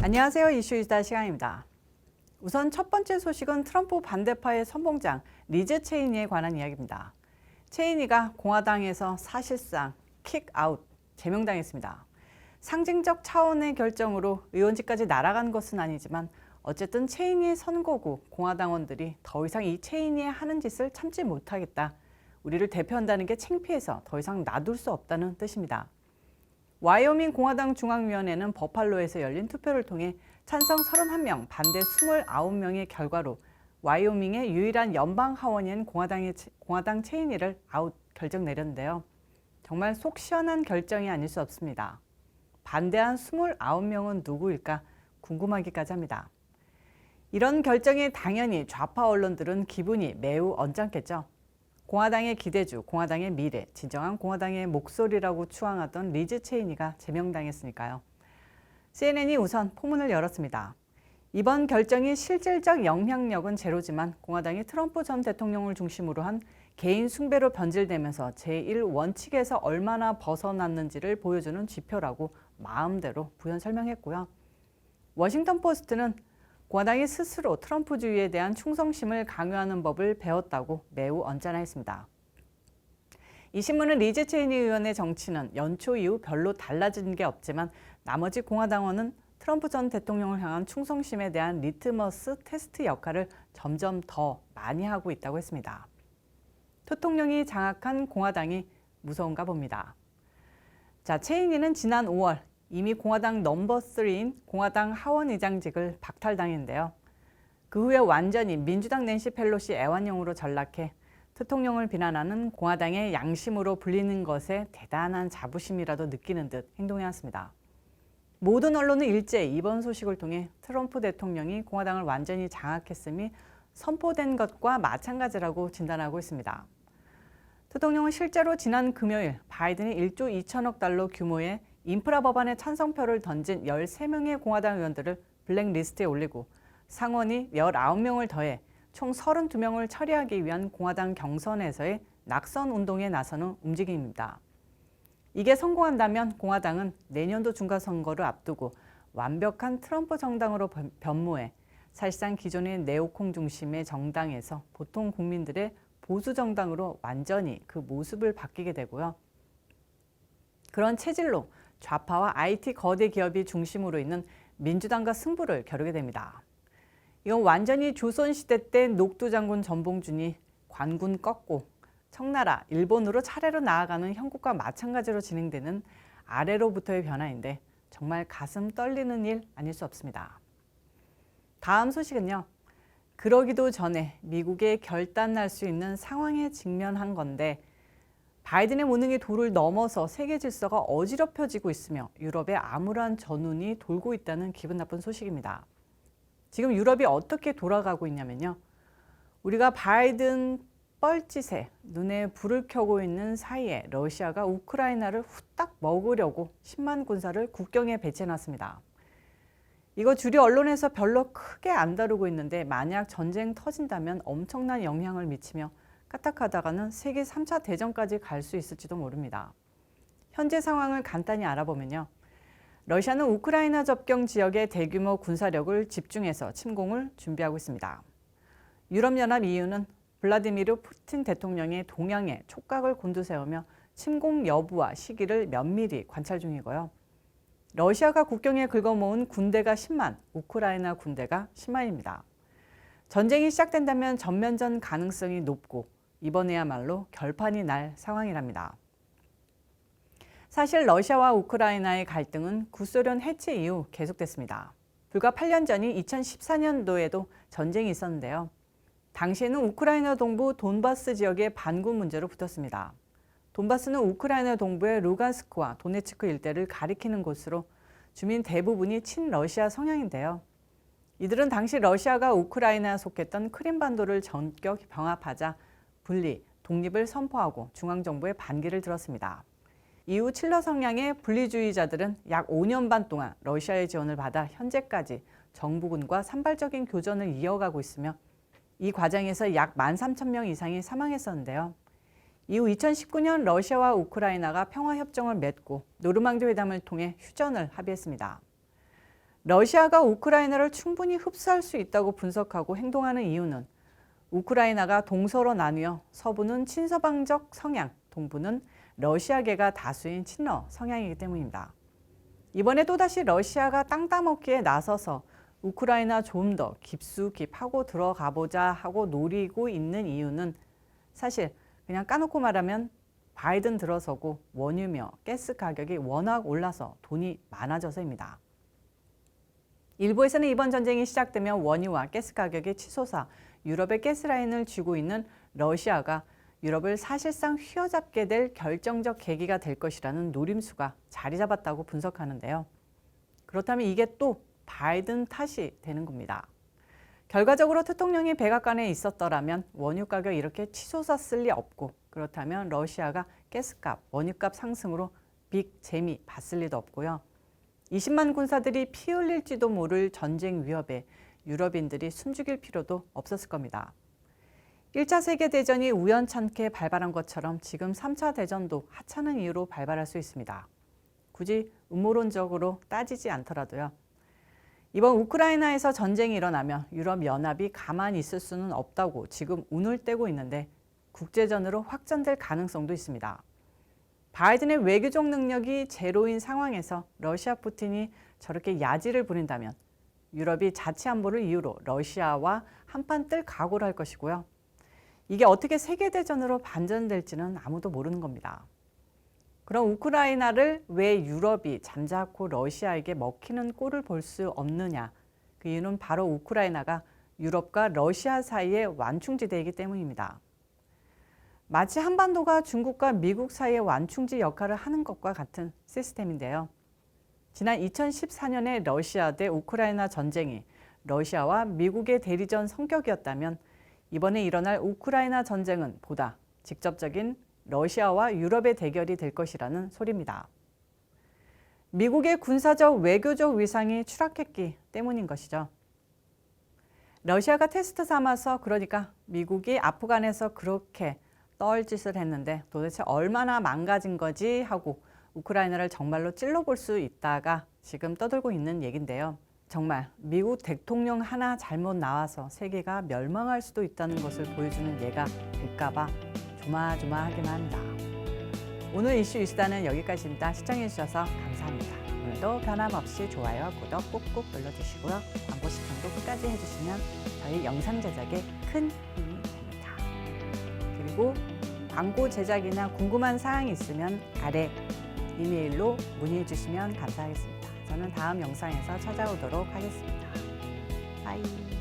안녕하세요. 이슈이다 시간입니다. 우선 첫 번째 소식은 트럼프 반대파의 선봉장 리즈 체이니에 관한 이야기입니다. 체이니가 공화당에서 사실상 킥아웃, 제명당했습니다. 상징적 차원의 결정으로 의원직까지 날아간 것은 아니지만 어쨌든 체이니의 선거구 공화당원들이 더 이상 이 체이니의 하는 짓을 참지 못하겠다. 우리를 대표한다는 게 창피해서 더 이상 놔둘 수 없다는 뜻입니다. 와이오밍 공화당 중앙위원회는 버팔로에서 열린 투표를 통해 찬성 31명, 반대 29명의 결과로 와이오밍의 유일한 연방 하원인 공화당 체이니를 아웃 결정 내렸는데요. 정말 속 시원한 결정이 아닐 수 없습니다. 반대한 29명은 누구일까 궁금하기까지 합니다. 이런 결정에 당연히 좌파 언론들은 기분이 매우 언짢겠죠. 공화당의 기대주, 공화당의 미래, 진정한 공화당의 목소리라고 추앙하던 리즈 체이니가 제명당했으니까요. CNN이 우선 포문을 열었습니다. 이번 결정이 실질적 영향력은 제로지만 공화당이 트럼프 전 대통령을 중심으로 한 개인 숭배로 변질되면서 제1원칙에서 얼마나 벗어났는지를 보여주는 지표라고 마음대로 부연 설명했고요. 워싱턴 포스트는 공화당이 스스로 트럼프주의에 대한 충성심을 강요하는 법을 배웠다고 매우 언짢아했습니다. 이 신문은 리즈 체이니 의원의 정치는 연초 이후 별로 달라진 게 없지만 나머지 공화당원은 트럼프 전 대통령을 향한 충성심에 대한 리트머스 테스트 역할을 점점 더 많이 하고 있다고 했습니다. 토통령이 장악한 공화당이 무서운가 봅니다. 자, 체이니는 지난 5월 이미 공화당 넘버 3인 공화당 하원의장직을 박탈당했는데요. 그 후에 완전히 민주당 낸시 펠로시 애완용으로 전락해 대통령을 비난하는 공화당의 양심으로 불리는 것에 대단한 자부심이라도 느끼는 듯 행동해왔습니다. 모든 언론은 일제히 이번 소식을 통해 트럼프 대통령이 공화당을 완전히 장악했음이 선포된 것과 마찬가지라고 진단하고 있습니다. 대통령은 실제로 지난 금요일 바이든이 1조 2천억 달러 규모의 인프라 법안에 찬성표를 던진 13명의 공화당 의원들을 블랙리스트에 올리고 상원이 19명을 더해 총 32명을 처리하기 위한 공화당 경선에서의 낙선 운동에 나서는 움직임입니다. 이게 성공한다면 공화당은 내년도 중간선거를 앞두고 완벽한 트럼프 정당으로 변모해 사실상 기존의 네오콘 중심의 정당에서 보통 국민들의 보수 정당으로 완전히 그 모습을 바뀌게 되고요. 그런 체질로 좌파와 IT 거대 기업이 중심으로 있는 민주당과 승부를 겨루게 됩니다. 이건 완전히 조선시대 때 녹두 장군 전봉준이 관군 꺾고 청나라, 일본으로 차례로 나아가는 형국과 마찬가지로 진행되는 아래로부터의 변화인데 정말 가슴 떨리는 일 아닐 수 없습니다. 다음 소식은요. 그러기도 전에 미국에 결단날 수 있는 상황에 직면한 건데 바이든의 무능이 도를 넘어서 세계 질서가 어지럽혀지고 있으며 유럽에 암울한 전운이 돌고 있다는 기분 나쁜 소식입니다. 지금 유럽이 어떻게 돌아가고 있냐면요. 우리가 바이든 뻘짓에 눈에 불을 켜고 있는 사이에 러시아가 우크라이나를 후딱 먹으려고 10만 군사를 국경에 배치해놨습니다. 이거 주류 언론에서 별로 크게 안 다루고 있는데 만약 전쟁 터진다면 엄청난 영향을 미치며 까딱하다가는 세계 3차 대전까지 갈 수 있을지도 모릅니다. 현재 상황을 간단히 알아보면요. 러시아는 우크라이나 접경 지역에 대규모 군사력을 집중해서 침공을 준비하고 있습니다. 유럽연합 EU는 블라디미르 푸틴 대통령의 동향에 촉각을 곤두세우며 침공 여부와 시기를 면밀히 관찰 중이고요. 러시아가 국경에 긁어모은 군대가 10만, 우크라이나 군대가 10만입니다. 전쟁이 시작된다면 전면전 가능성이 높고 이번에야말로 결판이 날 상황이랍니다. 사실 러시아와 우크라이나의 갈등은 구소련 해체 이후 계속됐습니다. 불과 8년 전인 2014년도에도 전쟁이 있었는데요. 당시에는 우크라이나 동부 돈바스 지역의 반군 문제로 붙었습니다. 돈바스는 우크라이나 동부의 루간스크와 도네츠크 일대를 가리키는 곳으로 주민 대부분이 친러시아 성향인데요. 이들은 당시 러시아가 우크라이나에 속했던 크림반도를 전격 병합하자 분리, 독립을 선포하고 중앙정부에 반기를 들었습니다. 이후 칠러 성향의 분리주의자들은 약 5년 반 동안 러시아의 지원을 받아 현재까지 정부군과 산발적인 교전을 이어가고 있으며 이 과정에서 약 13,000명 이상이 사망했었는데요. 이후 2019년 러시아와 우크라이나가 평화협정을 맺고 노르망디 회담을 통해 휴전을 합의했습니다. 러시아가 우크라이나를 충분히 흡수할 수 있다고 분석하고 행동하는 이유는 우크라이나가 동서로 나뉘어 서부는 친서방적 성향, 동부는 러시아계가 다수인 친러 성향이기 때문입니다. 이번에 또다시 러시아가 땅 따먹기에 나서서 우크라이나 좀 더 깊숙이 파고 들어가 보자 하고 노리고 있는 이유는 사실 그냥 까놓고 말하면 바이든 들어서고 원유며 가스 가격이 워낙 올라서 돈이 많아져서입니다. 일부에서는 이번 전쟁이 시작되면 원유와 가스 가격이 치솟아 유럽의 가스라인을 쥐고 있는 러시아가 유럽을 사실상 휘어잡게 될 결정적 계기가 될 것이라는 노림수가 자리 잡았다고 분석하는데요. 그렇다면 이게 또 바이든 탓이 되는 겁니다. 결과적으로 대통령이 백악관에 있었더라면 원유 가격 이렇게 치솟았을 리 없고, 그렇다면 러시아가 가스값, 원유값 상승으로 빅 재미 봤을 리도 없고요. 20만 군사들이 피 흘릴지도 모를 전쟁 위협에 유럽인들이 숨죽일 필요도 없었을 겁니다. 1차 세계대전이 우연찮게 발발한 것처럼 지금 3차 대전도 하찮은 이유로 발발할 수 있습니다. 굳이 음모론적으로 따지지 않더라도요. 이번 우크라이나에서 전쟁이 일어나면 유럽연합이 가만히 있을 수는 없다고 지금 운을 떼고 있는데 국제전으로 확전될 가능성도 있습니다. 바이든의 외교적 능력이 제로인 상황에서 러시아 푸틴이 저렇게 야지를 부린다면 유럽이 자치 안보를 이유로 러시아와 한판 뜰 각오를 할 것이고요. 이게 어떻게 세계대전으로 반전될지는 아무도 모르는 겁니다. 그럼 우크라이나를 왜 유럽이 잠자코 러시아에게 먹히는 꼴을 볼 수 없느냐? 그 이유는 바로 우크라이나가 유럽과 러시아 사이의 완충지대이기 때문입니다. 마치 한반도가 중국과 미국 사이의 완충지 역할을 하는 것과 같은 시스템인데요. 지난 2014년의 러시아 대 우크라이나 전쟁이 러시아와 미국의 대리전 성격이었다면 이번에 일어날 우크라이나 전쟁은 보다 직접적인 러시아와 유럽의 대결이 될 것이라는 소리입니다. 미국의 군사적 외교적 위상이 추락했기 때문인 것이죠. 러시아가 테스트 삼아서, 그러니까 미국이 아프간에서 그렇게 뻘짓을 했는데 도대체 얼마나 망가진 거지 하고 우크라이나를 정말로 찔러볼 수 있다가 지금 떠들고 있는 얘긴데요. 정말 미국 대통령 하나 잘못 나와서 세계가 멸망할 수도 있다는 것을 보여주는 예가 될까봐 조마조마하기만 합니다. 오늘 이슈24는 여기까지입니다. 시청해주셔서 감사합니다. 오늘도 변함없이 좋아요, 구독 꾹꾹 눌러주시고요. 광고 시청도 끝까지 해주시면 저희 영상 제작에 큰 힘이 됩니다. 그리고 광고 제작이나 궁금한 사항이 있으면 아래 이메일로 문의해 주시면 감사하겠습니다. 저는 다음 영상에서 찾아오도록 하겠습니다. 바이.